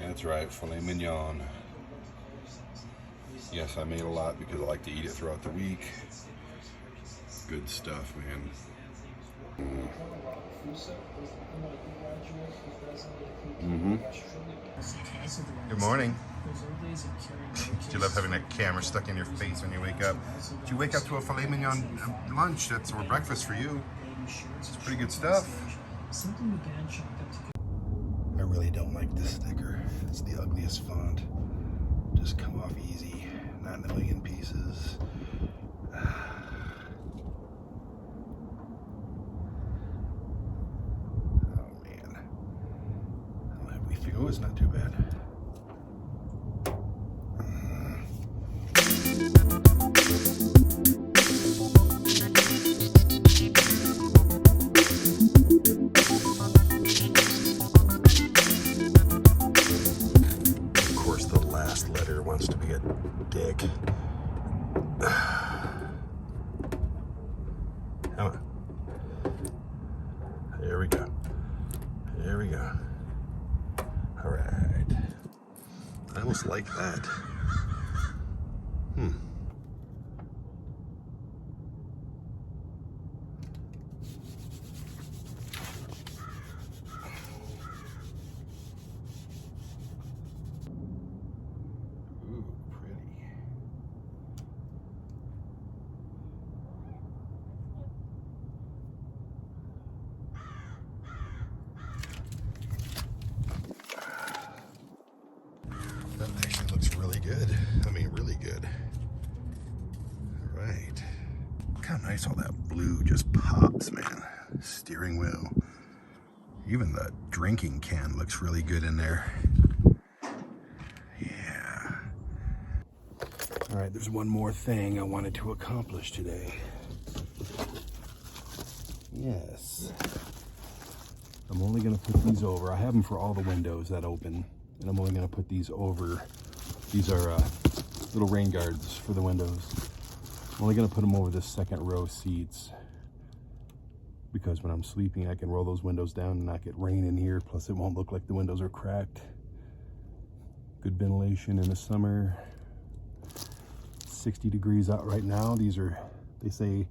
That's right, filet mignon. Yes, I made a lot because I like to eat it throughout the week. Good stuff, man. Good morning. Do you love having that camera stuck in your face when you wake up? Did you wake up to a filet mignon lunch? That's or breakfast for you. It's pretty good stuff. I really don't like this sticker. It's the ugliest font. Just come off easy. Not in a million pieces. Oh, it's not too bad. Of course, the last letter wants to be a dick. Come on. There we go. There we go. All right. I almost like that. Ooh, pretty. That actually looks really good. I mean, really good. All right. Look how nice all that blue just pops, man. Steering wheel. Even the drinking can looks really good in there. Yeah. All right, there's one more thing I wanted to accomplish today. Yes. I'm only gonna put these over. I have them for all the windows that open. And I'm only going to put these over. These are little rain guards for the windows. I'm only going to put them over the second row seats because when I'm sleeping I can roll those windows down and not get rain in here, plus it won't look like the windows are cracked. Good ventilation in the summer. 60 degrees out right now. These are, they say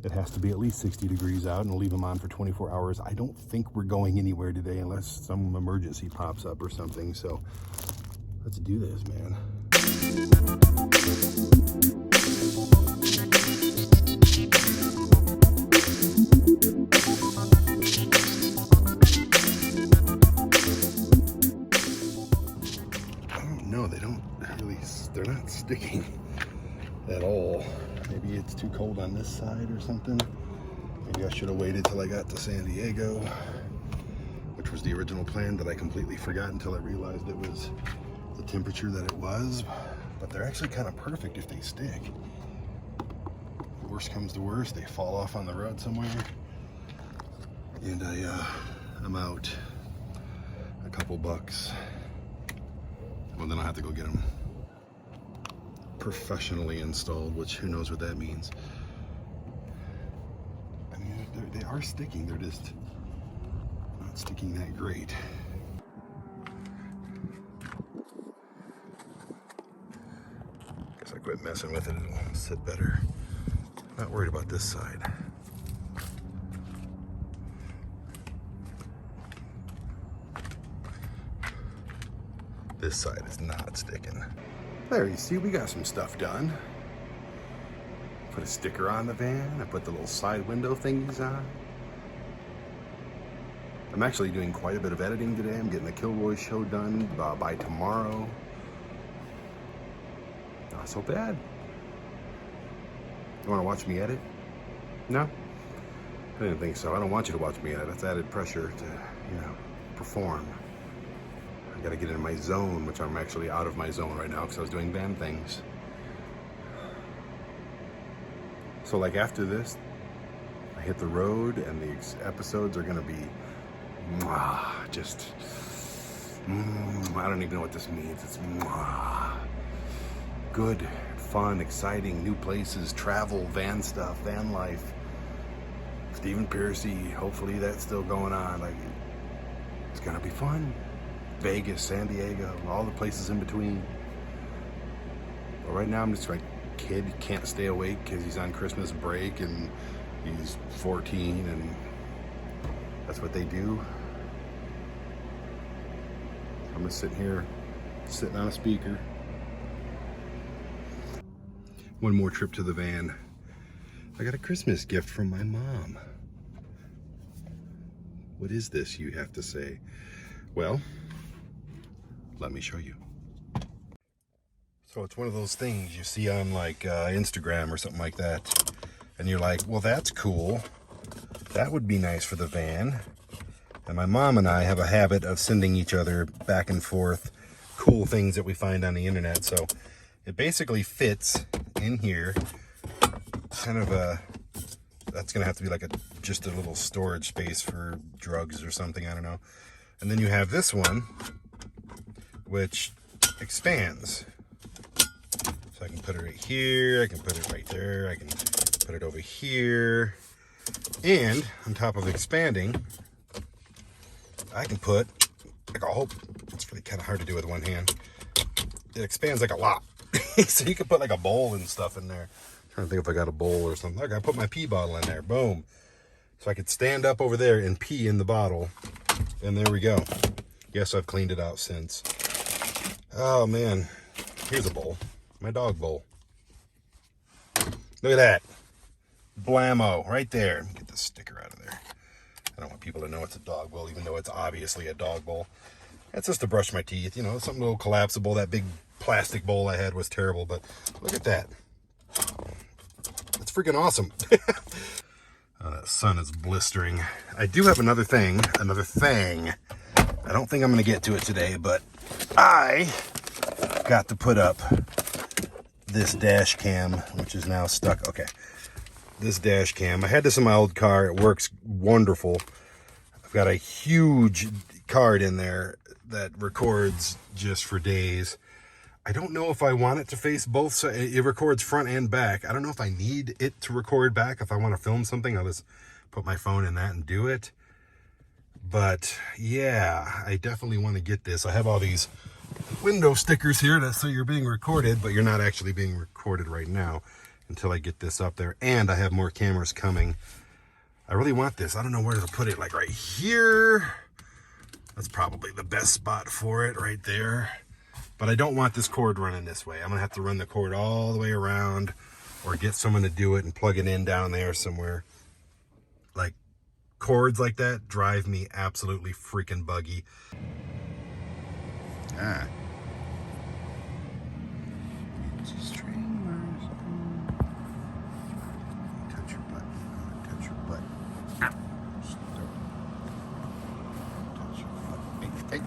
it has to be at least 60 degrees out, and leave them on for 24 hours. I don't think we're going anywhere today unless some emergency pops up or something. So let's do this, man. I don't know, they don't really, they're not sticking at all. Maybe it's too cold on this side or something. Maybe I should have waited till I got to San Diego, which was the original plan, that I completely forgot until I realized it was the temperature that it was. But they're actually kind of perfect if they stick. Worst comes to worst, they fall off on the road somewhere, and I'm out a couple bucks. Well, then I'll have to go get them professionally installed, which who knows what that means. I mean, they are sticking, they're just not sticking that great. Guess I quit messing with it, it'll sit better. Not worried about this side. This side is not sticking. There, you see, we got some stuff done. Put a sticker on the van. I put the little side window thingies on. I'm actually doing quite a bit of editing today. I'm getting the Kilroy show done by tomorrow. Not so bad. You want to watch me edit? No? I didn't think so. I don't want you to watch me edit. That's added pressure to, you know, perform. I gotta get into my zone, which I'm actually out of my zone right now because I was doing band things. So like after this, I hit the road and the episodes are gonna be just, I don't even know what this means. It's good, fun, exciting, new places, travel, van stuff, van life. Stephen Pearcy, hopefully that's still going on. Like, It's gonna be fun. Vegas, San Diego, all the places in between. But right now I'm just like, kid can't stay awake because he's on Christmas break and he's 14 and that's what they do. I'm just sitting here, sitting on a speaker. One more trip to the van. I got a Christmas gift from my mom. What is this, you have to say? Well, let me show you. So it's one of those things you see on like Instagram or something like that. And you're like, well, that's cool. That would be nice for the van. And my mom and I have a habit of sending each other back and forth cool things that we find on the internet. So it basically fits in here. Kind of a, that's gonna have to be like just a little storage space for drugs or something, I don't know. And then you have this one, which expands. So I can put it right here, I can put it right there, I can put it over here. And on top of expanding, I can put like a whole, it's really kind of hard to do with one hand. It expands like a lot. So you can put like a bowl and stuff in there. I'm trying to think if I got a bowl or something. Like I put my pee bottle in there, boom. So I could stand up over there and pee in the bottle. And there we go. Yes, I've cleaned it out since. Oh man, here's a bowl, my dog bowl. Look at that. Blammo, right there. Let me get this sticker out of there. I don't want people to know it's a dog bowl, even though it's obviously a dog bowl. That's just to brush my teeth, you know, something a little collapsible. That big plastic bowl I had was terrible, but look at that. That's freaking awesome. Oh, that sun is blistering. I do have another thing. I don't think I'm going to get to it today, but I got to put up this dash cam, which is now stuck. Okay. This dash cam. I had this in my old car. It works wonderful. I've got a huge card in there that records just for days. I don't know if I want it to face both sides. It records front and back. I don't know if I need it to record back. If I want to film something, I'll just put my phone in that and do it. But yeah, I definitely want to get this. I have all these window stickers here that say you're being recorded, but you're not actually being recorded right now until I get this up there. And I have more cameras coming. I really want this. I don't know where to put it, like right here. That's probably the best spot for it, right there. But I don't want this cord running this way. I'm gonna have to run the cord all the way around or get someone to do it and plug it in down there somewhere. Like, cords like that drive me absolutely freaking buggy. Ah. Streamers. Touch your butt. Touch your butt. Ah. Touch your butt. Hey, hey.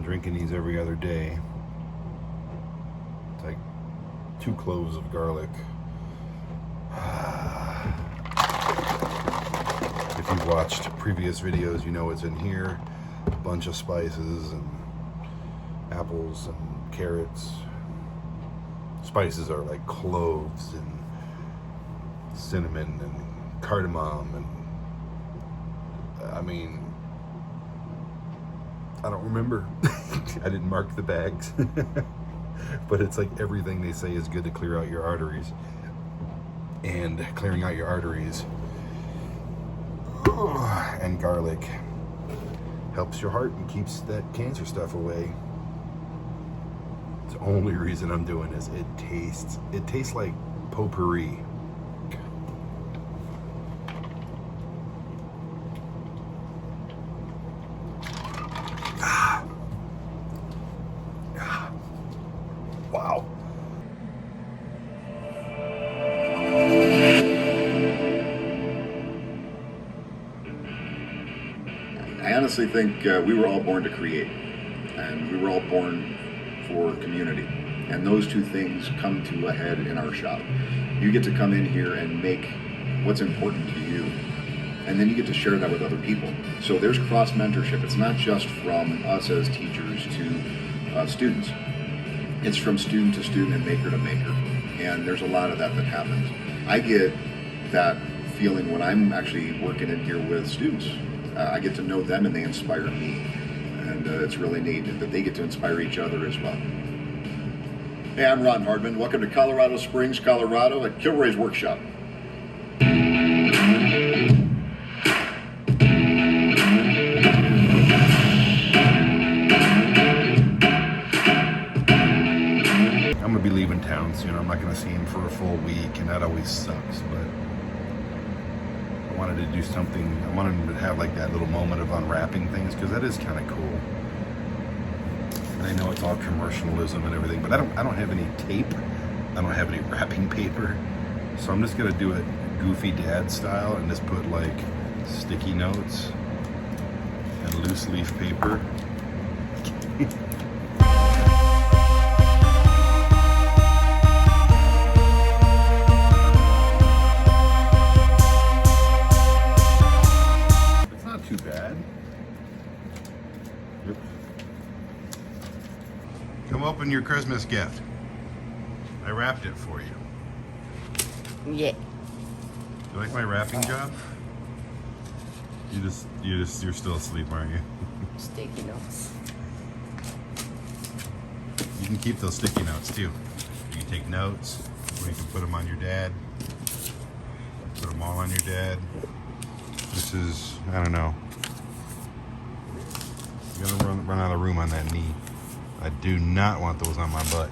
Drinking these every other day. It's like 2 cloves of garlic. If you've watched previous videos, you know what's in here. A bunch of spices and apples and carrots. Spices are like cloves and cinnamon and cardamom and I mean, I don't remember. I didn't mark the bags. But it's like everything they say is good to clear out your arteries. and clearing out your arteries. And garlic helps your heart and keeps that cancer stuff away. It's the only reason I'm doing this. It tastes like potpourri. Wow. I honestly think we were all born to create, and we were all born for community, and those two things come to a head in our shop. You get to come in here and make what's important to you, and then you get to share that with other people. So there's cross mentorship. It's not just from us as teachers to students. It's from student to student and maker to maker, and there's a lot of that happens. I get that feeling when I'm actually working in here with students. I get to know them and they inspire me, and it's really neat that they get to inspire each other as well. Hey, I'm Ron Hardman. Welcome to Colorado Springs, Colorado at Kilroy's Workshop. I'm gonna be leaving town soon. I'm not gonna see him for a full week, and that always sucks, but I wanted to do something. I wanted him to have like that little moment of unwrapping things, because that is kind of cool. And I know it's all commercialism and everything, but I don't have any tape. I don't have any wrapping paper, so I'm just gonna do it goofy dad style and just put like sticky notes and loose leaf paper. Too bad. Yep. Come open your Christmas gift. I wrapped it for you. Yeah. You like my wrapping job? You're still asleep, aren't you? Sticky notes. You can keep those sticky notes too. You can take notes, or you can put them on your dad. Put them all on your dad. This is, I don't know. You're gonna run out of room on that knee. I do not want those on my butt.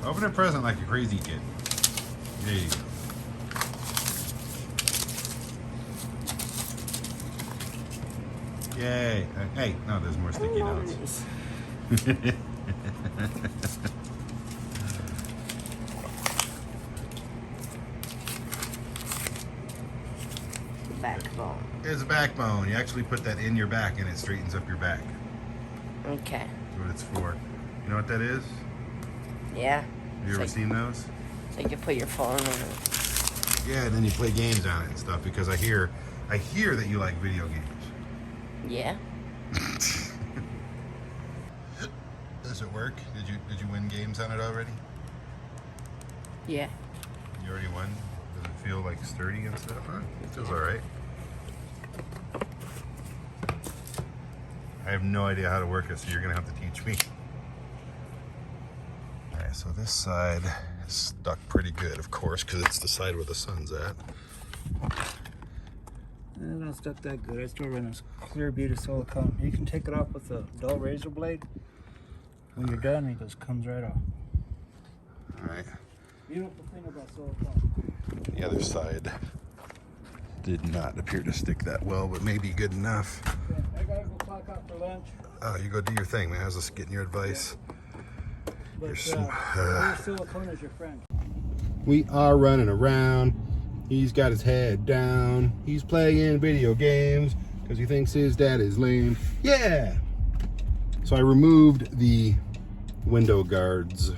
Open a present like a crazy kid. There you go. Yay. Hey, no, there's more sticky notes. Backbone. It's a backbone. You actually put that in your back and it straightens up your back. Okay. That's what it's for. You know what that is? Yeah. Have you ever seen those? So you can put your phone on it. Yeah, and then you play games on it and stuff, because I hear that you like video games. Yeah. Does it work? Did you win games on it already? Yeah. You already won? Does it feel like sturdy and stuff? Huh? It feels alright. I have no idea how to work it, so you're gonna have to teach me. Alright, so this side is stuck pretty good, of course, because it's the side where the sun's at. It's not stuck that good. I still run this clear beauty silicone. You can take it off with a dull razor blade. When you're done, it just comes right off. Alright. Beautiful thing about silicone. The other side did not appear to stick that well, but maybe good enough. Okay, I gotta go clock out for lunch. Oh, you go do your thing, man. I was just getting your advice. But Your silicone is your friend. We are running around. He's got his head down. He's playing video games because he thinks his dad is lame. Yeah! So I removed the window guards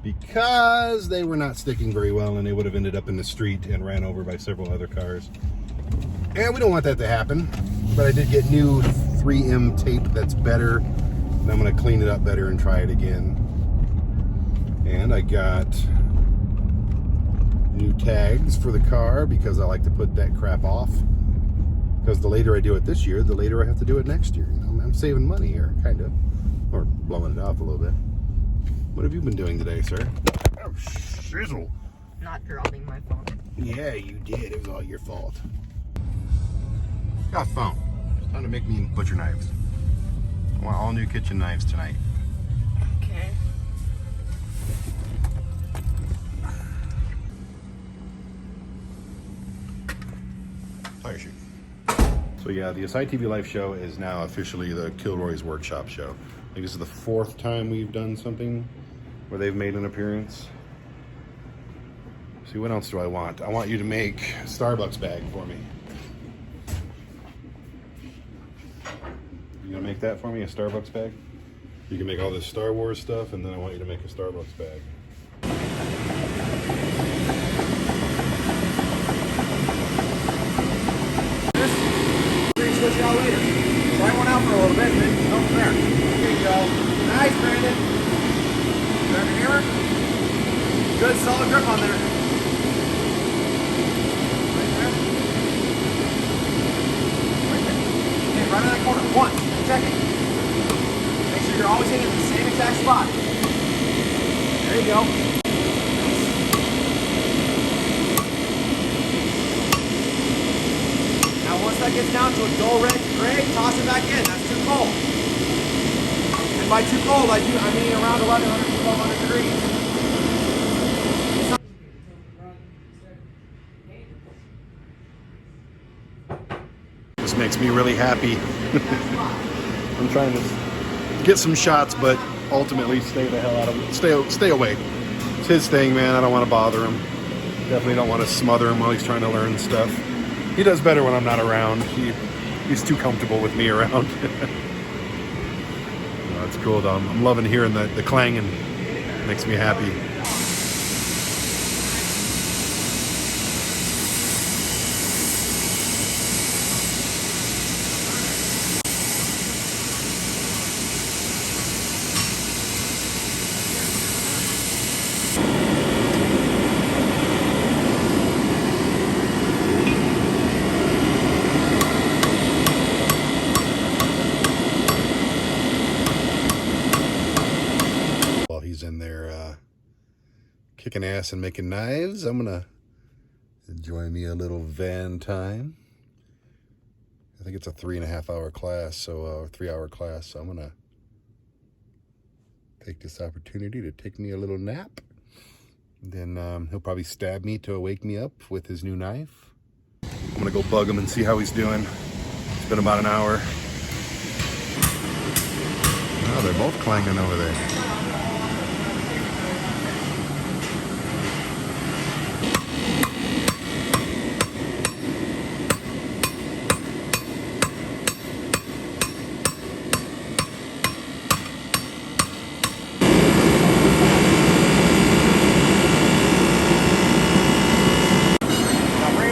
because they were not sticking very well, and they would have ended up in the street and ran over by several other cars. And we don't want that to happen, but I did get new 3M tape that's better, and I'm going to clean it up better and try it again. And I got new tags for the car because I like to put that crap off, because the later I do it this year, the later I have to do it next year. You know, I'm saving money here, kind of, or blowing it off a little bit. What have you been doing today, sir? Oh, shizzle. Not dropping my phone. Yeah, you did. It was all your fault. Got a phone. It's time to make me butcher knives. I want all new kitchen knives tonight. Okay. Tire shoot. So yeah, the ASY TV live show is now officially the Kilroy's Workshop show. I think this is the 4th time we've done something where they've made an appearance. See, what else do I want? I want you to make a Starbucks bag for me. You gonna make that for me, a Starbucks bag? You can make all this Star Wars stuff, and then I want you to make a Starbucks bag. Switch it out later. Try one out for a little bit and then go from there. There you go. Nice, Brandon. Grab your hammer. Good solid grip on there. Right there. Right there. Okay, right in that corner. Once. Check it. Make sure you're always hitting the same exact spot. There you go. Once that gets down to a dull red gray, toss it back in. That's too cold. And by too cold, I mean around 1100 to 1200 degrees. This makes me really happy. I'm trying to get some shots, but ultimately stay the hell out of it. Stay away. It's his thing, man. I don't want to bother him. Definitely don't want to smother him while he's trying to learn stuff. He does better when I'm not around. He's too comfortable with me around. That's cool though. I'm loving hearing the clanging. Makes me happy. In there kicking ass and making knives, I'm gonna enjoy me a little van time. I think it's a 3.5 hour class, so 3 hour class, so I'm gonna take this opportunity to take me a little nap. Then he'll probably stab me to wake me up with his new knife. I'm gonna go bug him and see how he's doing. It's been about an hour. Oh, they're both clanging over there.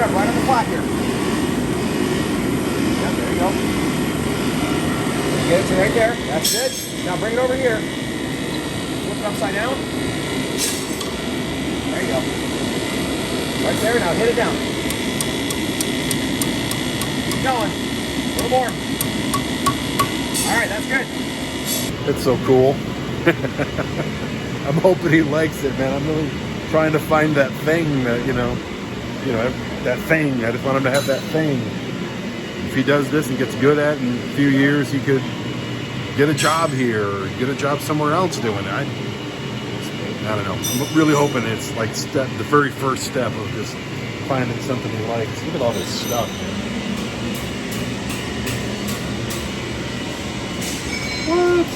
Right on the flat here. Yep, there you go. Get it to right there. That's good. Now bring it over here. Flip it upside down. There you go. Right there. Now hit it down. Keep going. A little more. All right, that's good. It's so cool. I'm hoping he likes it, man. I'm really trying to find that thing that, you know, that thing. I just want him to have that thing. If he does this and gets good at it in a few years, he could get a job here or get a job somewhere else doing it. I don't know. I'm really hoping it's like the very first step of just finding something he likes. Look at all this stuff, man. What?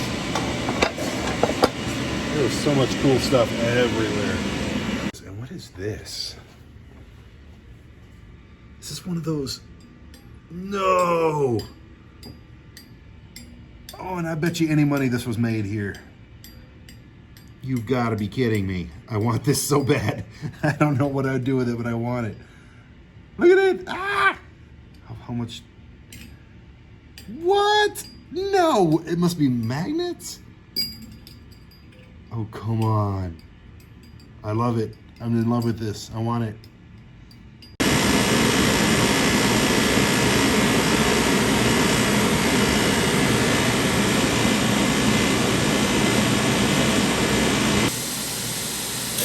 There's so much cool stuff everywhere. And what is this? Is this one of those? No! Oh, and I bet you any money this was made here. You've got to be kidding me. I want this so bad. I don't know what I'd do with it, but I want it. Look at it! Ah! How much? What? No! It must be magnets? Oh, come on. I love it. I'm in love with this. I want it.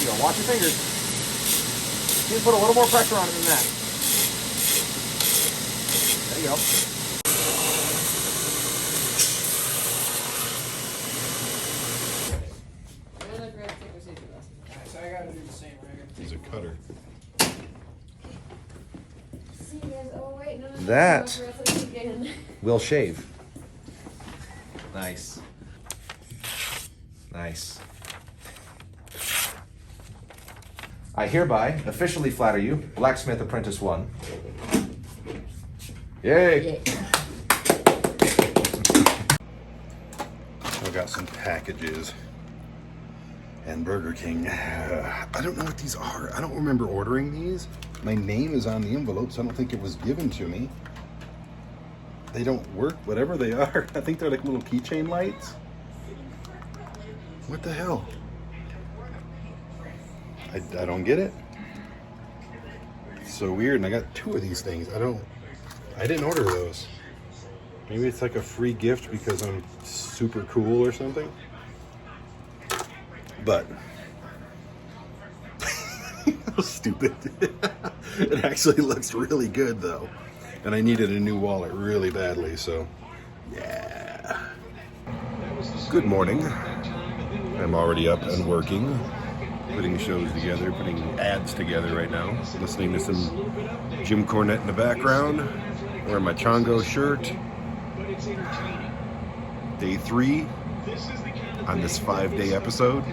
you go. Watch your fingers. You can put a little more pressure on it than that. There you go. So I gotta do the same, right? He's a cutter. See you guys. Oh wait, no. That Again. will shave. Nice. Nice. I hereby officially flatter you, Blacksmith Apprentice 1. Yay! I've got some packages. And Burger King. I don't know what these are. I don't remember ordering these. My name is on the envelope, so I don't think it was given to me. They don't work, whatever they are. I think they're like little keychain lights. What the hell? I don't get it. It's so weird, and I got 2 of these things. I didn't order those. Maybe it's like a free gift because I'm super cool or something. But stupid. It actually looks really good though, and I needed a new wallet really badly, so yeah. Good morning. I'm already up and working, putting shows together, putting ads together right now, listening to some Jim Cornette in the background, wearing my Chongo shirt. Day 3 on this 5-day episode.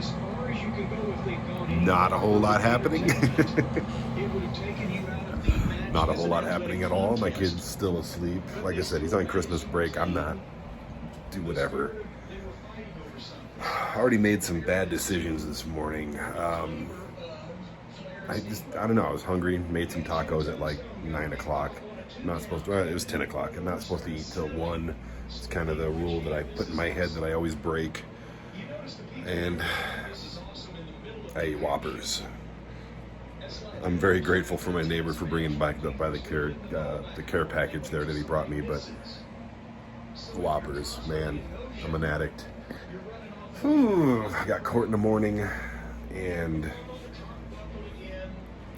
Not a whole lot happening. Not a whole lot happening at all. My kid's still asleep. Like I said, he's on Christmas break. I'm not. Do whatever. I already made some bad decisions this morning. I don't know. I was hungry. Made some tacos at like 9 o'clock. I'm not supposed to. It was 10 o'clock. I'm not supposed to eat till 1. It's kind of the rule that I put in my head that I always break. And I ate Whoppers. I'm very grateful for my neighbor for bringing back by the care package there that he brought me, but Whoppers, man, I'm an addict. I got court in the morning, and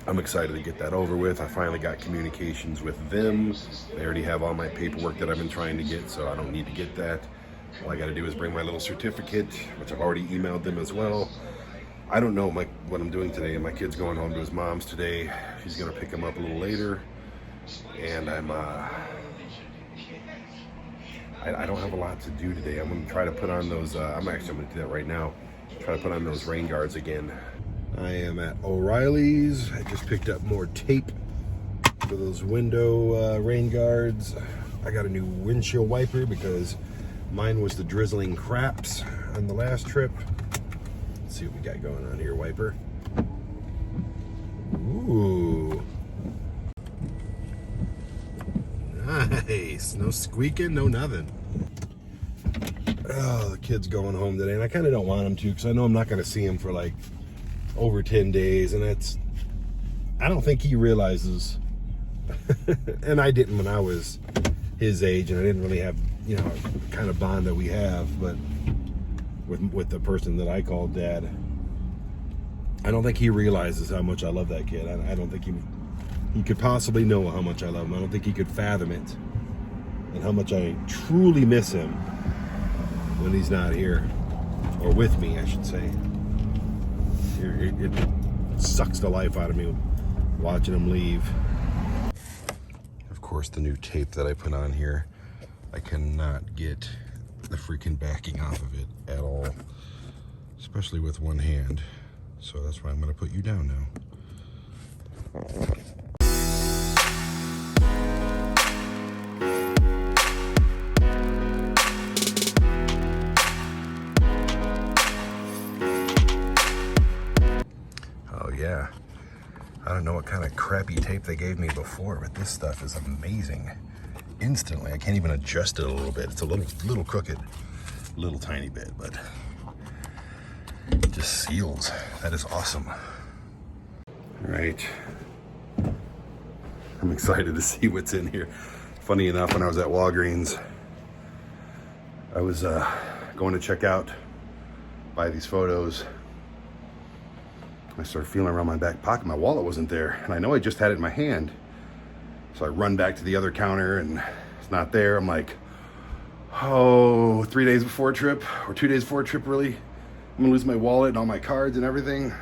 I'm excited to get that over with. I finally got communications with them. They already have all my paperwork that I've been trying to get, so I don't need to get that. All I got to do is bring my little certificate, which I've already emailed them as well. I don't know what I'm doing today. My kid's going home to his mom's today. She's going to pick him up a little later. And I don't have a lot to do today. I'm going to try to put on those, I'm going to do that right now. Try to put on those rain guards again. I am at O'Reilly's. I just picked up more tape for those window rain guards. I got a new windshield wiper because mine was the drizzling craps on the last trip. Let's see what we got going on here, wiper. Ooh. Nice. No squeaking, no nothing. Oh, the kid's going home today, and I kind of don't want him to because I know I'm not going to see him for like over 10 days, and I don't think he realizes, and I didn't when I was his age, and I didn't really have, the kind of bond that we have, but with the person that I call dad, I don't think he realizes how much I love that kid. I don't think he could possibly know how much I love him. I don't think he could fathom it, and how much I truly miss him when he's not here, or with me, I should say. It sucks the life out of me watching him leave. Of course, the new tape that I put on here, I cannot get the freaking backing off of it at all, especially with one hand. So that's why I'm going to put you down now. Oh yeah, I don't know what kind of crappy tape they gave me before, but this stuff is amazing. Instantly, I can't even adjust it a little bit. It's a little crooked, little tiny bit, but it just seals. That is awesome. All right, I'm excited to see what's in here. Funny enough, when I was at Walgreens, I was going to check out, buy these photos, I started feeling around my back pocket. My wallet wasn't there, and I know I just had it in my hand. So I run back to the other counter, and it's not there. I'm like, oh, 3 days before a trip, or 2 days before a trip, really? I'm gonna lose my wallet and all my cards and everything.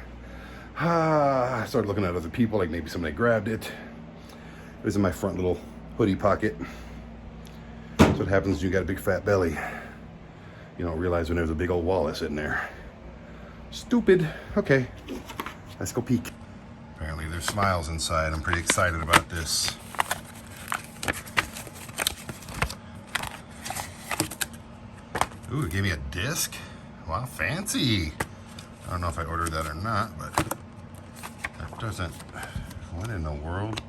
I started looking at other people, like maybe somebody grabbed it. It was in my front little hoodie pocket. That's what happens when you got a big fat belly. You don't realize when there's a big old wallet sitting there. Stupid. Okay, let's go peek. Apparently there's smiles inside. I'm pretty excited about this. Ooh, it gave me a disc. Wow, fancy. I don't know if I ordered that or not, but that doesn't, what in the world?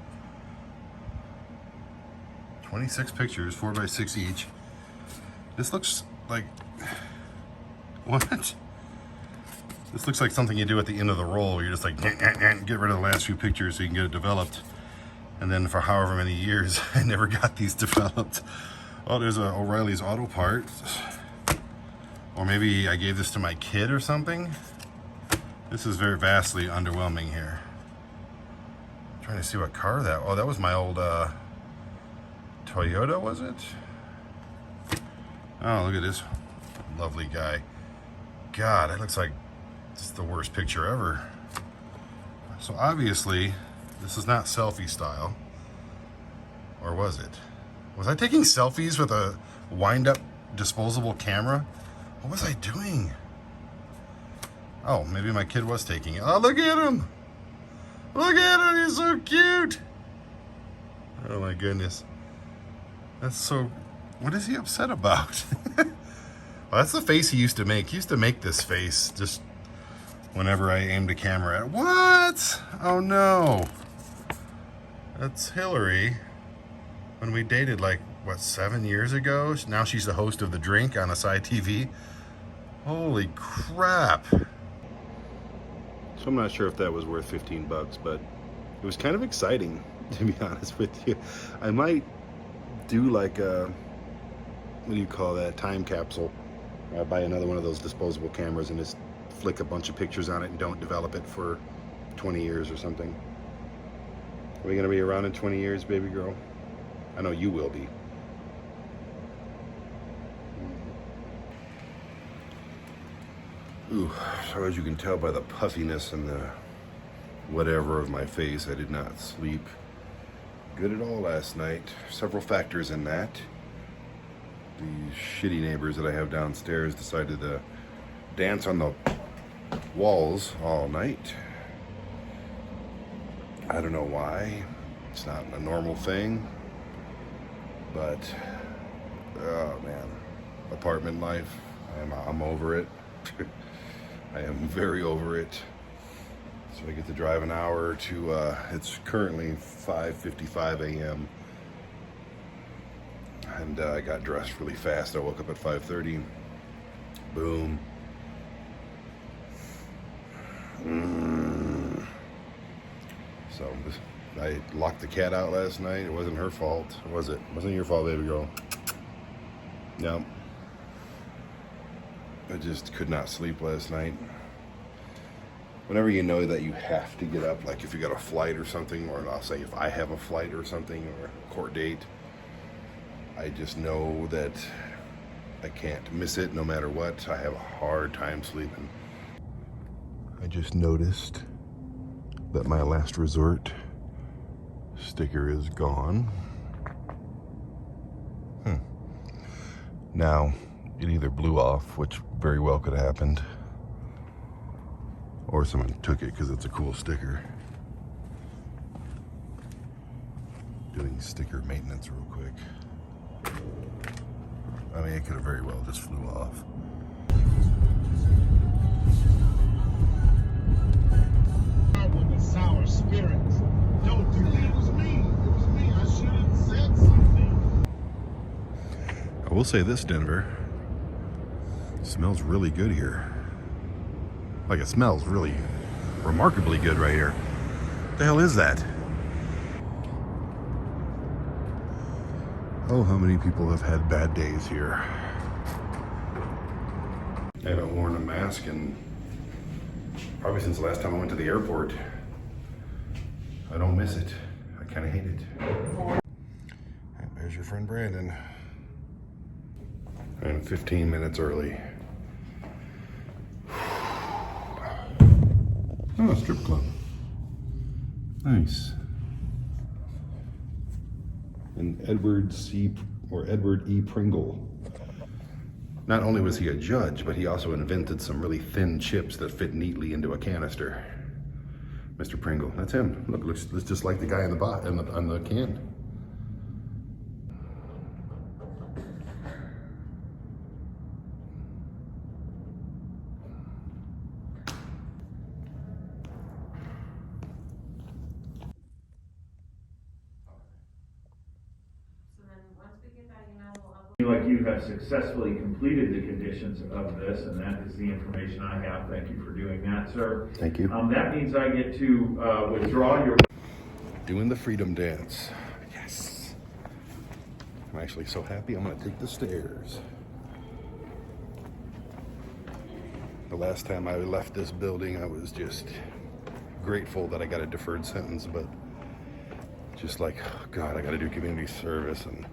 26 pictures, 4x6 each. This looks like, what? This looks like something you do at the end of the roll where you're just like, get rid of the last few pictures so you can get it developed. And then for however many years, I never got these developed. Oh, there's a O'Reilly's Auto Parts. Or maybe I gave this to my kid or something. This is very vastly underwhelming here. I'm trying to see what car that, oh, that was my old Toyota, was it? Oh, look at this lovely guy. God, that looks like it's the worst picture ever. So obviously, this is not selfie style. Or was it? Was I taking selfies with a wind-up disposable camera? What was I doing? Oh, maybe my kid was taking it. Oh, look at him! Look at him, he's so cute! Oh my goodness. That's so, what is he upset about? Well, that's the face he used to make. He used to make this face just whenever I aimed a camera at. What? Oh no. That's Hillary. When we dated like, what, 7 years ago? Now she's the host of The Drink on ASY TV. Holy crap. So I'm not sure if that was worth 15 bucks, but it was kind of exciting, to be honest with you. I might do like a, what do you call that, time capsule. I'll buy another one of those disposable cameras and just flick a bunch of pictures on it and don't develop it for 20 years or something. Are we gonna be around in 20 years, baby girl? I know you will be. Ooh, so as you can tell by the puffiness and the whatever of my face, I did not sleep good at all last night. Several factors in that. These shitty neighbors that I have downstairs decided to dance on the walls all night. I don't know why. It's not a normal thing. But, oh man, apartment life, I'm over it. I am very over it. So I get to drive an hour to, it's currently 5:55 a.m. And I got dressed really fast. I woke up at 5:30. Boom. So I locked the cat out last night. It wasn't her fault, was it? It wasn't your fault, baby girl. No. I just could not sleep last night. Whenever you know that you have to get up, like if you got a flight or something, or I'll say if I have a flight or something, or a court date, I just know that I can't miss it no matter what. I have a hard time sleeping. I just noticed that my last resort sticker is gone. Now, it either blew off, which very well could have happened, or someone took it because it's a cool sticker. Doing sticker maintenance real quick. I mean, it could have very well just flew off. With the sour spirits. Don't do that. It was me. It was me. I should have said something. I will say this, Denver. It smells really good here. Like, it smells really remarkably good right here. What the hell is that? Oh, how many people have had bad days here? I haven't worn a mask in Probably since the last time I went to the airport. I don't miss it. I kind of hate it. And there's your friend Brandon. And 15 minutes early. Oh, strip club. Nice. And Edward E. Pringle. Not only was he a judge, but he also invented some really thin chips that fit neatly into a canister. Mr. Pringle, that's him. Look, looks just like the guy on the can. Like you have successfully completed the conditions of this, and that is the information I have. Thank you for doing that, sir. Thank you. That means I get to withdraw your... Doing the freedom dance. Yes. I'm actually so happy I'm gonna take the stairs. The last time I left this building, I was just grateful that I got a deferred sentence, but just like, oh God, I gotta do community service and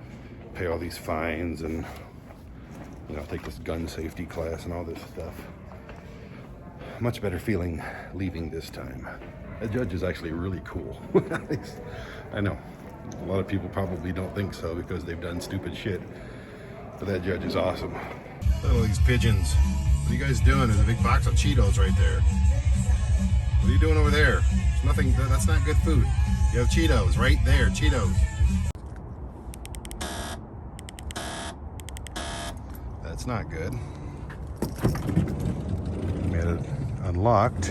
pay all these fines and, you know, take this gun safety class and all this stuff. Much better feeling leaving this time. That judge is actually really cool. I know, a lot of people probably don't think so because they've done stupid shit, but that judge is awesome. Look at all these pigeons. What are you guys doing? There's a big box of Cheetos right there. What are you doing over there? There's nothing, that's not good food. You have Cheetos right there, Cheetos. That's not good. We had it unlocked.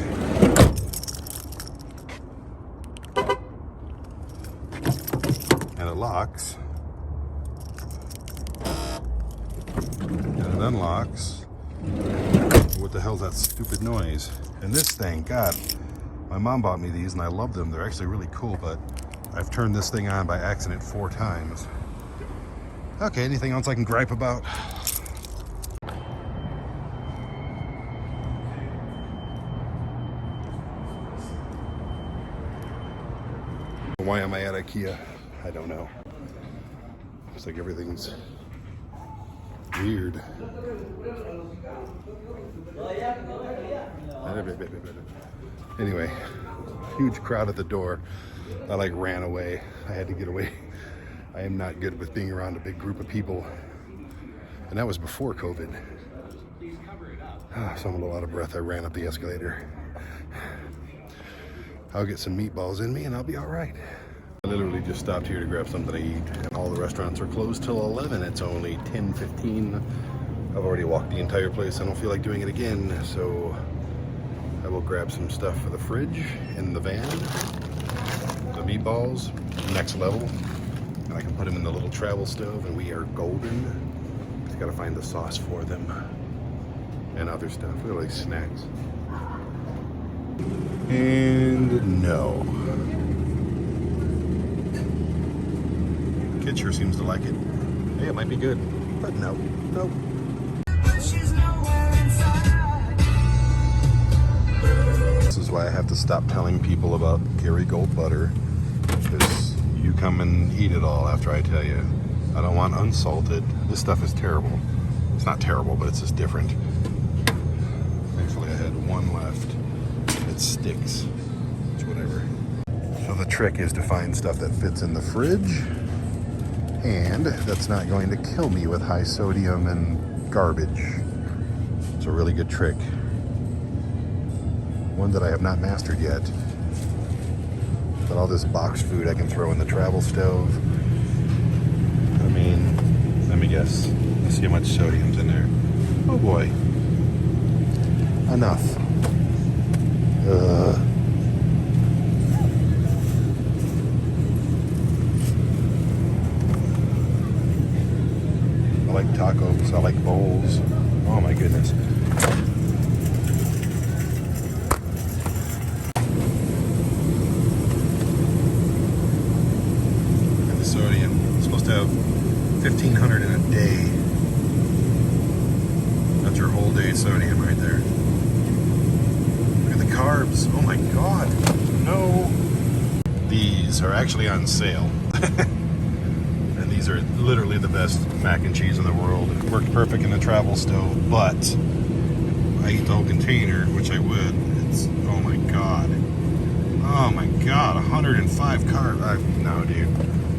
And it locks. And it unlocks. What the hell's that stupid noise? And this thing, God, my mom bought me these and I love them. They're actually really cool, but I've turned this thing on by accident 4 times. Okay, anything else I can gripe about? Why am I at IKEA? I don't know. Looks like everything's weird. Anyway, huge crowd at the door. I like ran away. I had to get away. I am not good with being around a big group of people. And that was before COVID. So I'm a lot of breath. I ran up the escalator. I'll get some meatballs in me and I'll be all right. I literally just stopped here to grab something to eat, and all the restaurants are closed till 11. It's only 10:15. I've already walked the entire place. I don't feel like doing it again, so I will grab some stuff for the fridge in the van. The meatballs, next level, and I can put them in the little travel stove, and we are golden. Just gotta find the sauce for them and other stuff. Look at all these snacks. And no. Kid sure seems to like it. Hey, it might be good, but no, nope. This is why I have to stop telling people about Kerrygold butter, because you come and eat it all after I tell you. I don't want unsalted. This stuff is terrible. It's not terrible, but it's just different. Thankfully, I had one left. It sticks. It's whatever. So the trick is to find stuff that fits in the fridge and that's not going to kill me with high sodium and garbage. It's a really good trick. One that I have not mastered yet. But all this box food I can throw in the travel stove. I mean, let me guess. Let's see how much sodium's in there. Oh boy. Enough. I like tacos, I like bowls. Oh my goodness. And the sodium. It's supposed to have 1,500 in a day. That's your whole day sodium right there. Look at the car. carbs. Oh my God, no. These are actually on sale. And these are literally the best mac and cheese in the world. It worked perfect in a travel stove, but I eat the whole container, which I would. It's, oh my God. Oh my God, 105 carbs. No, dude.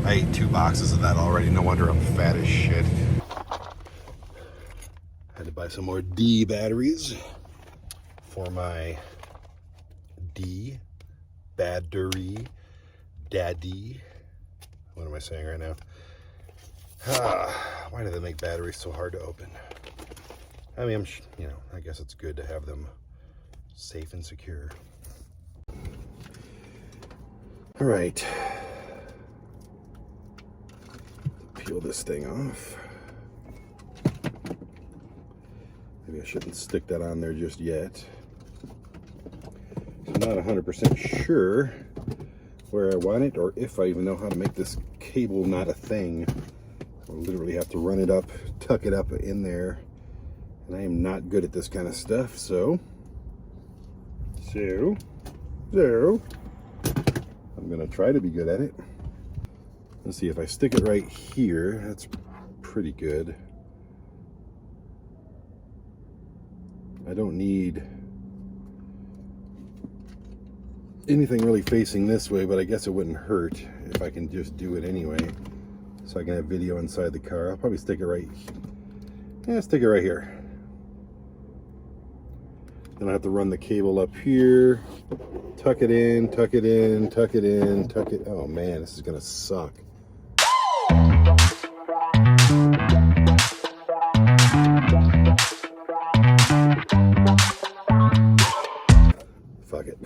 I ate 2 boxes of that already. No wonder I'm fat as shit. Had to buy some more D batteries for my D battery daddy. What am I saying right now? Why do they make batteries so hard to open? I mean, you know, I guess it's good to have them safe and secure. All right. Peel this thing off. Maybe I shouldn't stick that on there just yet. I'm not 100% sure where I want it or if I even know how to make this cable not a thing. I'll literally have to run it up, tuck it up in there. And I am not good at this kind of stuff, so I'm gonna try to be good at it. Let's see, if I stick it right here, that's pretty good. I don't need anything really facing this way, but I guess it wouldn't hurt if I can just do it anyway. So I can have video inside the car. I'll probably stick it right, stick it right here. Then I have to run the cable up here, tuck it in, tuck it in, tuck it in, tuck it. Oh man, this is gonna suck. Fuck it.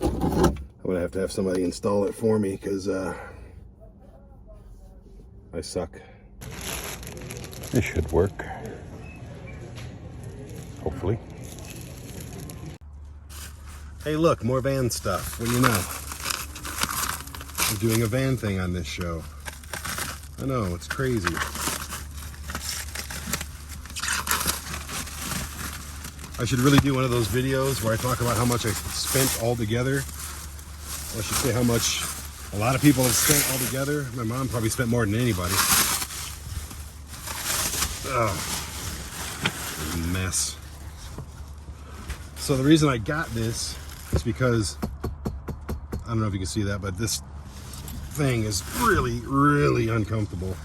I'm gonna have to have somebody install it for me because I suck. This should work. Hopefully. Hey look, more van stuff. What do you know? I'm doing a van thing on this show. I know, it's crazy. I should really do one of those videos where I talk about how much I spent altogether. Or I should say how much a lot of people have spent altogether. My mom probably spent more than anybody. Oh, mess. So the reason I got this is because, I don't know if you can see that, but this thing is really, really uncomfortable.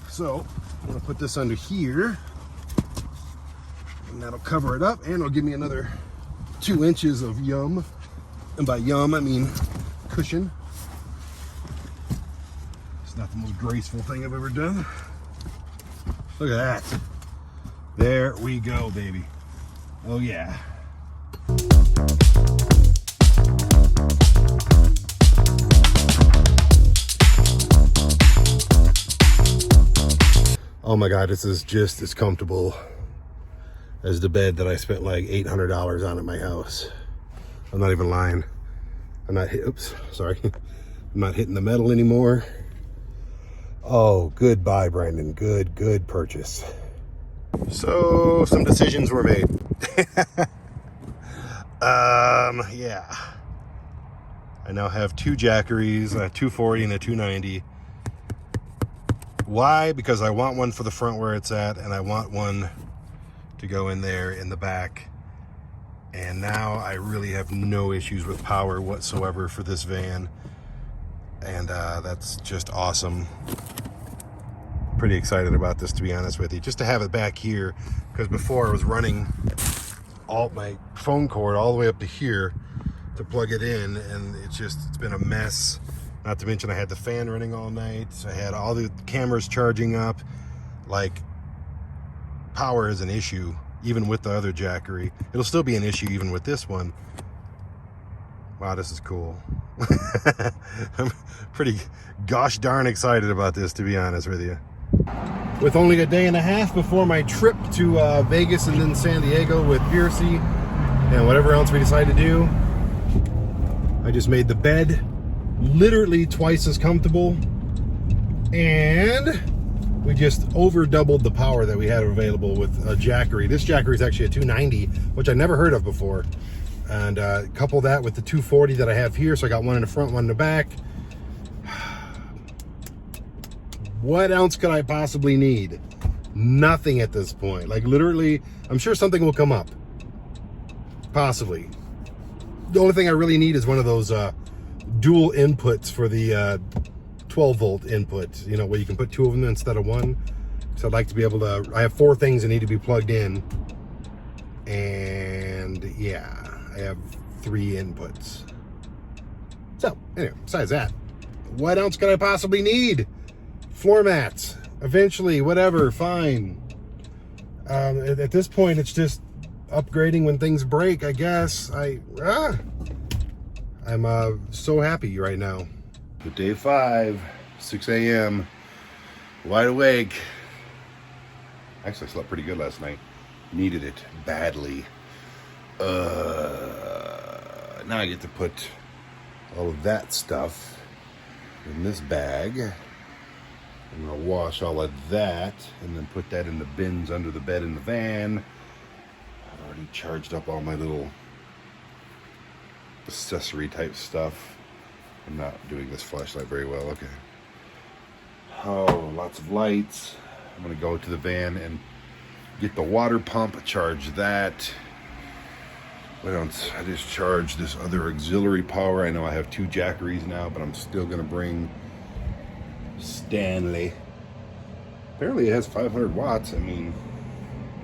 So I'm gonna put this under here and that'll cover it up and it'll give me another 2 inches of yum. And by yum, I mean cushion. It's not the most graceful thing I've ever done. Look at that. There we go, baby. Oh yeah. Oh my God, this is just as comfortable as the bed that I spent like $800 on at my house. I'm not even lying. I'm not, oops, sorry. I'm not hitting the metal anymore. Oh, goodbye, Brandon. Good purchase. So, some decisions were made. Yeah. I now have 2 Jackeries, a 240 and a 290. Why? Because I want one for the front where it's at, and I want one to go in there in the back. And now I really have no issues with power whatsoever for this van. And that's just awesome. Pretty excited about this, to be honest with you. Just to have it back here, because before I was running all my phone cord all the way up to here to plug it in, and it's been a mess. Not to mention I had the fan running all night. I had all the cameras charging up. Like, power is an issue, even with the other Jackery. It'll still be an issue even with this one. Wow, this is cool. I'm pretty gosh darn excited about this, to be honest with you. With only a day and a half before my trip to Vegas and then San Diego with Pearcy and whatever else we decide to do, I just made the bed literally twice as comfortable, and we just over doubled the power that we had available with a Jackery. This Jackery is actually a 290, which I never heard of before. And couple that with the 240 that I have here. So I got one in the front, one in the back. What else could I possibly need? Nothing at this point. Like literally, I'm sure something will come up. Possibly. The only thing I really need is one of those dual inputs for the 12 volt input, you know, where you can put two of them instead of one. So I'd like to be able to, I have 4 things that need to be plugged in. And yeah, I have 3 inputs. So anyway, besides that, what else could I possibly need? Floor mats, eventually, whatever, fine. At this point, it's just upgrading when things break, I guess. I'm so happy right now. But day 5, 6 a.m., wide awake. Actually, I slept pretty good last night. Needed it badly. Now I get to put all of that stuff in this bag. I'm gonna wash all of that and then put that in the bins under the bed in the van. I've already charged up all my little accessory type stuff. I'm not doing this flashlight very well. Okay. Oh, lots of lights. I'm gonna go to the van and get the water pump, charge that. What else? I just charged this other auxiliary power. I know I have 2 Jackeries now, but I'm still gonna bring Stanley. Apparently it has 500 watts. I mean,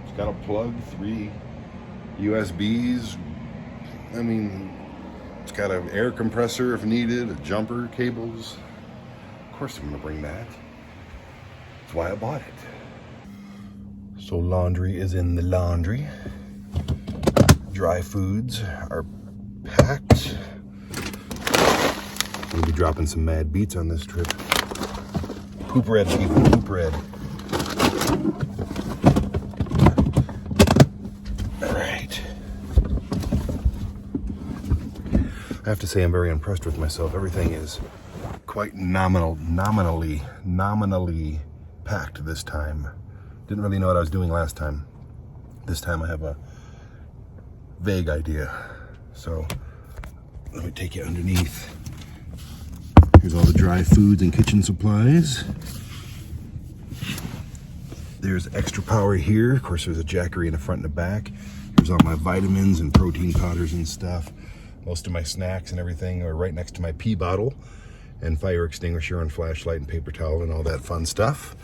it's got a plug, 3 USBs. I mean, it's got an air compressor if needed, a jumper, cables. Of course I'm gonna bring that. That's why I bought it. So laundry is in the laundry. Dry foods are packed. We'll be dropping some mad beats on this trip. Poop red, people, poop red. All right. I have to say I'm very impressed with myself. Everything is quite nominally packed this time. Didn't really know what I was doing last time. This time I have a vague idea. So let me take you underneath. Here's all the dry foods and kitchen supplies. There's extra power here. Of course, there's a Jackery in the front and the back. Here's all my vitamins and protein powders and stuff. Most of my snacks and everything are right next to my pee bottle and fire extinguisher and flashlight and paper towel and all that fun stuff.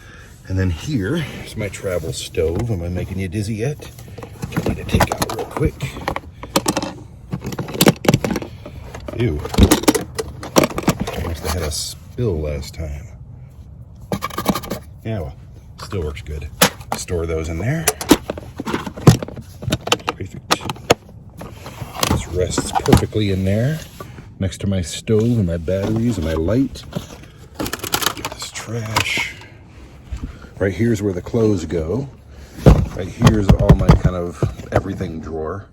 And then here is my travel stove. Am I making you dizzy yet? I need to take out real quick. Ew. I must have had a spill last time. Yeah, well, still works good. Store those in there. Perfect. This rests perfectly in there, next to my stove and my batteries and my light. Get this trash. Right here's where the clothes go. Right here's all my kind of everything drawer.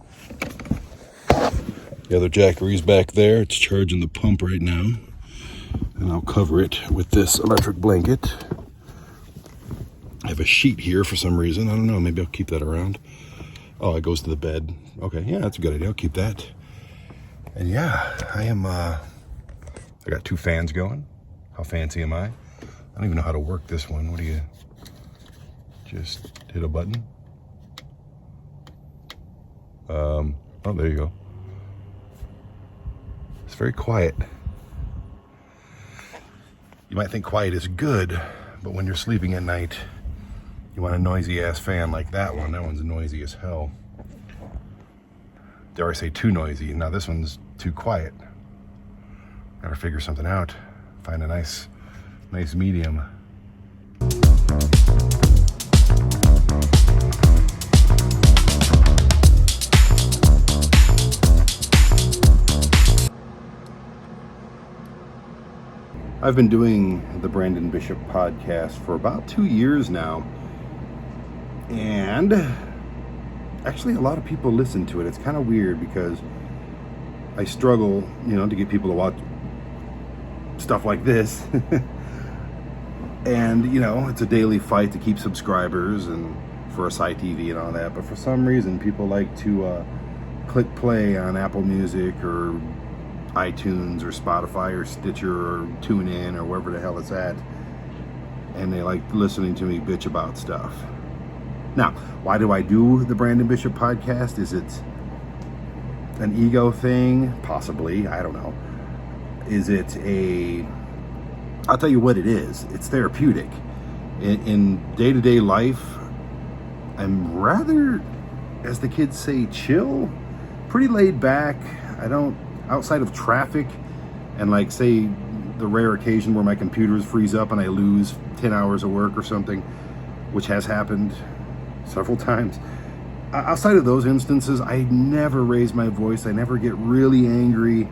The other Jackery's back there. It's charging the pump right now. And I'll cover it with this electric blanket. I have a sheet here for some reason. I don't know, maybe I'll keep that around. Oh, it goes to the bed. Okay, yeah, that's a good idea. I'll keep that. And yeah, I got 2 fans going. How fancy am I? I don't even know how to work this one. What do you, just hit a button? Oh, there you go. It's very quiet. You might think quiet is good, but when you're sleeping at night, you want a noisy ass fan like that one. That one's noisy as hell. Dare I say too noisy. Now this one's too quiet. Gotta figure something out. Find a nice medium. I've been doing the Brandon Bishop podcast for about 2 years now, and actually a lot of people listen to it. It's kind of weird because I struggle, to get people to watch stuff like this. And, it's a daily fight to keep subscribers and for ASY TV and all that. But for some reason, people like to click play on Apple Music or iTunes or Spotify or Stitcher or TuneIn or wherever the hell it's at, and they like listening to me bitch about stuff. Now, why do I do the Brandon Bishop podcast? Is it an ego thing? Possibly. I don't know. Is it I'll tell you what it is. It's therapeutic. In day-to-day life, I'm rather, as the kids say, chill, pretty laid back. I don't, outside of traffic and like say the rare occasion where my computers freeze up and I lose 10 hours of work or something, which has happened several times. Outside of those instances, I never raise my voice. I never get really angry.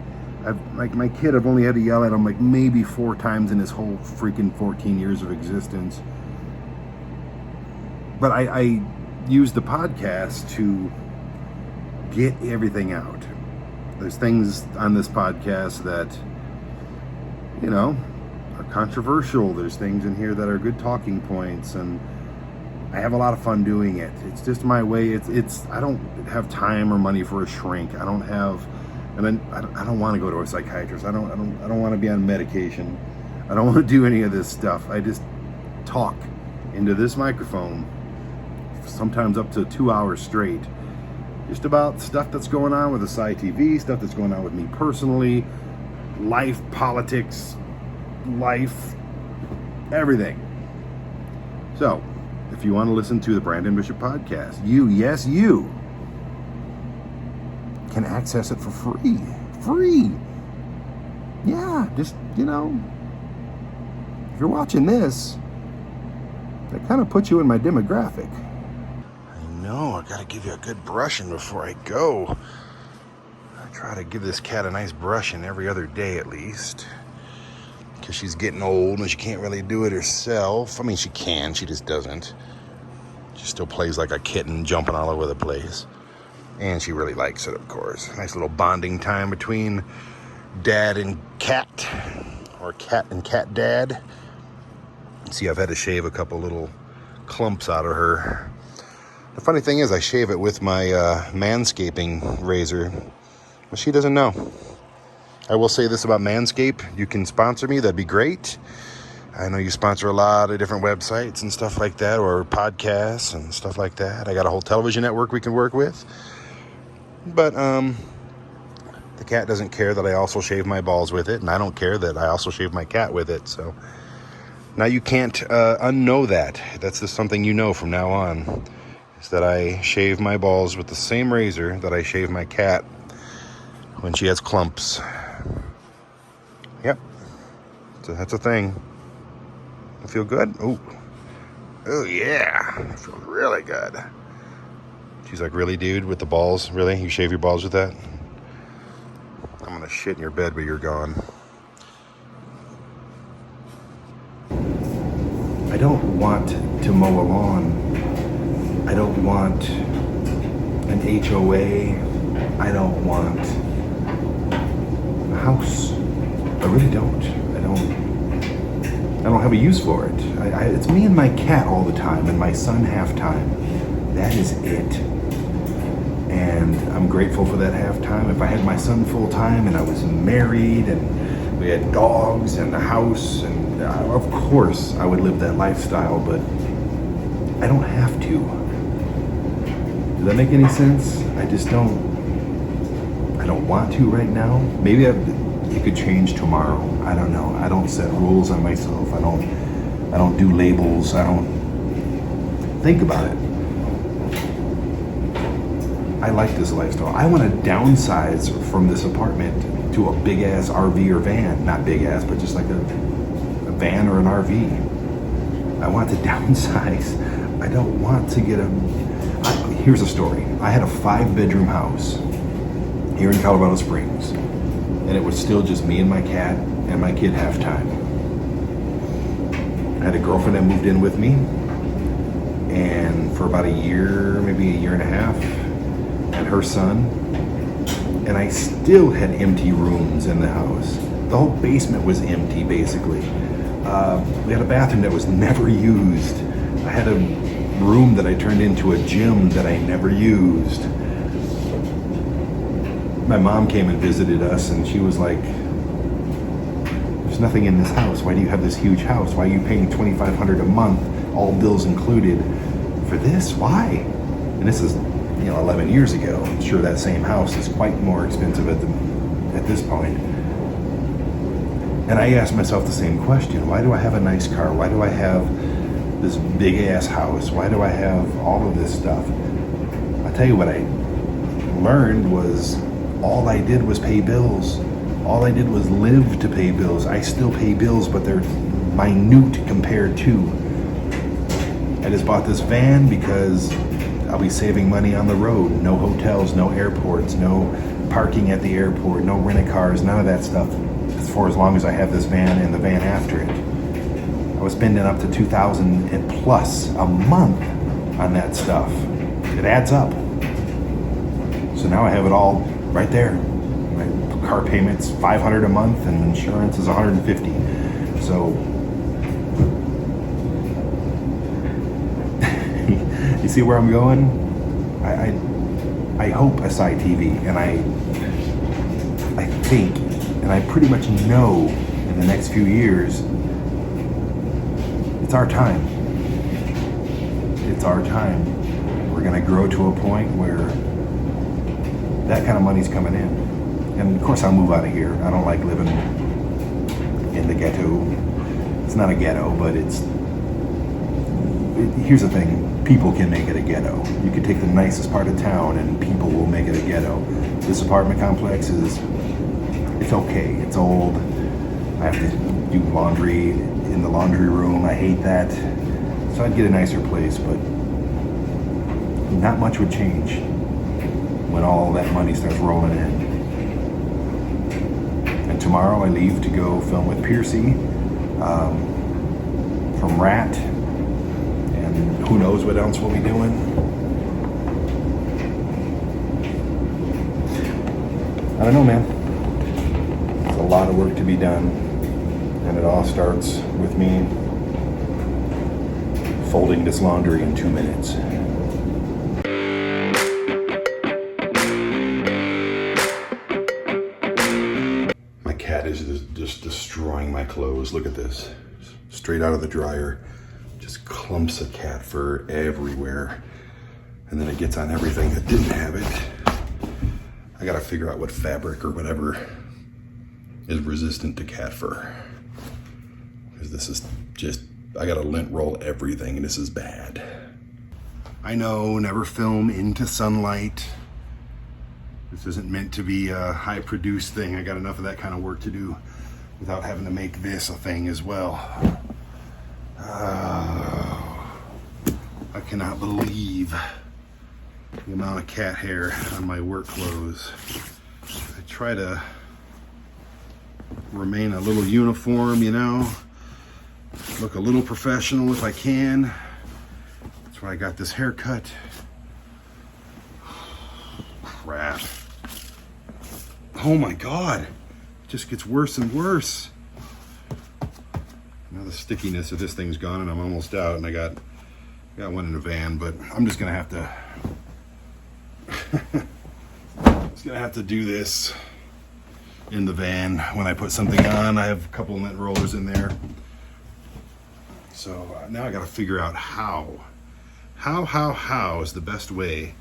Like my kid, I've only had to yell at him like maybe 4 times in his whole freaking 14 years of existence. But I use the podcast to get everything out. There's things on this podcast that, you know, are controversial. There's things in here that are good talking points, and I have a lot of fun doing it. It's just my way. It's I don't have time or money for a shrink. I don't have, and then I don't want to go to a psychiatrist. I don't want to be on medication. I don't want to do any of this stuff. I just talk into this microphone, sometimes up to 2 hours straight, just about stuff that's going on with ASY TV, stuff that's going on with me personally, life, politics, life, everything. So, if you want to listen to the Brandon Bishop podcast, yes, you can access it for free. Free. Yeah, just, you know, if you're watching this, that kind of puts you in my demographic. I know, I gotta give you a good brushing before I go. I try to give this cat a nice brushing every other day at least, because she's getting old and she can't really do it herself. I mean, she can, she just doesn't. She still plays like a kitten, jumping all over the place. And she really likes it, of course. Nice little bonding time between dad and cat, or cat and cat dad. See, I've had to shave a couple little clumps out of her. The funny thing is, I shave it with my manscaping razor, but she doesn't know. I will say this about Manscaped: you can sponsor me, that'd be great. I know you sponsor a lot of different websites and stuff like that, or podcasts and stuff like that. I got a whole television network we can work with. But the cat doesn't care that I also shave my balls with it, and I don't care that I also shave my cat with it. So now you can't unknow that. That's just something you know from now on, is that I shave my balls with the same razor that I shave my cat when she has clumps. Yep, so that's a thing. I feel good? Oh yeah, I feel really good. She's like, really, dude, with the balls? Really? You shave your balls with that? I'm gonna shit in your bed when you're gone. I don't want to mow a lawn. I don't want an HOA. I don't want a house. I really don't. I don't have a use for it. It's me and my cat all the time, and my son half time. That is it. And I'm grateful for that half time. If I had my son full time and I was married and we had dogs and a house, and of course I would live that lifestyle, but I don't have to. Does that make any sense? I just don't. I don't want to right now. Maybe it could change tomorrow. I don't know. I don't set rules on myself. I don't do labels. I don't think about it. I like this lifestyle. I want to downsize from this apartment to a big ass RV or van. Not big ass, but just like a van or an RV. I want to downsize. I don't want to get here's a story. I had a 5-bedroom house here in Colorado Springs, and it was still just me and my cat and my kid half time. I had a girlfriend that moved in with me, and for about a year, maybe a year and a half, and her son, and I still had empty rooms in the house. The whole basement was empty, basically. We had a bathroom that was never used. I had a room that I turned into a gym that I never used. my mom came and visited us, and she was like, there's nothing in this house. Why do you have this huge house? Why are you paying $2,500 a month, all bills included, for this? Why? And this is, 11 years ago. I'm sure that same house is quite more expensive at this point. And I asked myself the same question. Why do I have a nice car? Why do I have this big ass house? Why do I have all of this stuff? I'll tell you what I learned was all I did was pay bills. All I did was live to pay bills. I still pay bills, but they're minute compared to. I just bought this van because I'll be saving money on the road. No hotels, no airports, no parking at the airport, no rent-a-cars, none of that stuff for as long as I have this van and the van after it. I was spending up to $2,000 and plus a month on that stuff. It adds up. So now I have it all right there. My car payment's $500 a month and insurance is $150. So you see where I'm going? I hope ASY TV, and I think, and I pretty much know in the next few years, it's our time. It's our time. We're gonna grow to a point where that kind of money's coming in. And of course I'll move out of here. I don't like living in the ghetto. It's not a ghetto, but here's the thing. People can make it a ghetto. You can take the nicest part of town and people will make it a ghetto. This apartment complex it's okay. It's old. I have to do laundry in the laundry room. I hate that. So I'd get a nicer place, but not much would change when all that money starts rolling in. And tomorrow I leave to go film with Pearcy from RATT. And who knows what else we'll be doing. I don't know, man. There's a lot of work to be done, and it all starts with me folding this laundry in 2 minutes. My cat is just destroying my clothes. Look at this. Straight out of the dryer. Just clumps of cat fur everywhere, and then it gets on everything that didn't have it. I gotta figure out what fabric or whatever is resistant to cat fur, because this is just, I gotta lint roll everything, and this is bad. I know, never film into sunlight. This isn't meant to be a high produced thing. I got enough of that kind of work to do without having to make this a thing as well. I cannot believe the amount of cat hair on my work clothes. I try to remain a little uniform, look a little professional if I can. That's why I got this haircut. Crap. Oh my God, it just gets worse and worse. Now the stickiness of this thing's gone and I'm almost out, and I got one in the van, but I'm just gonna have to do this in the van when I put something on. I have a couple of lint rollers in there. So now I gotta figure out how is the best way.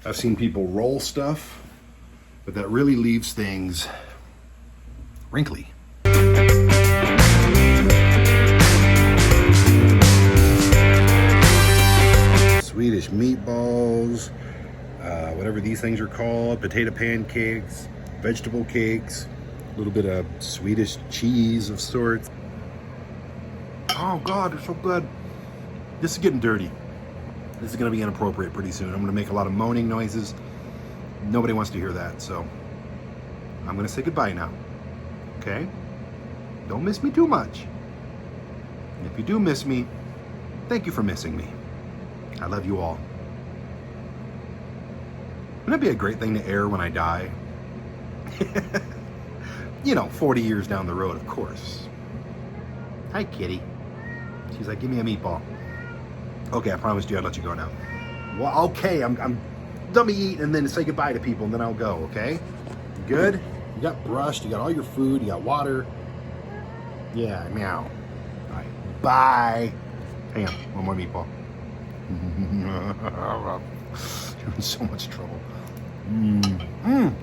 I've seen people roll stuff, but that really leaves things wrinkly. Swedish meatballs, whatever these things are called, potato pancakes, vegetable cakes, a little bit of Swedish cheese of sorts. Oh God, they're so good. This is getting dirty. This is gonna be inappropriate pretty soon. I'm gonna make a lot of moaning noises. Nobody wants to hear that, so I'm gonna say goodbye now, okay? Don't miss me too much. And if you do miss me, thank you for missing me. I love you all. Wouldn't it be a great thing to air when I die? 40 years down the road, of course. Hi, kitty. She's like, give me a meatball. Okay, I promised you I'd let you go now. Well, okay, I'm done me eat and then say goodbye to people and then I'll go, okay? Good? You got brushed, you got all your food, you got water. Yeah, meow. All right, bye. Hang on, one more meatball. You're in so much trouble. Mm.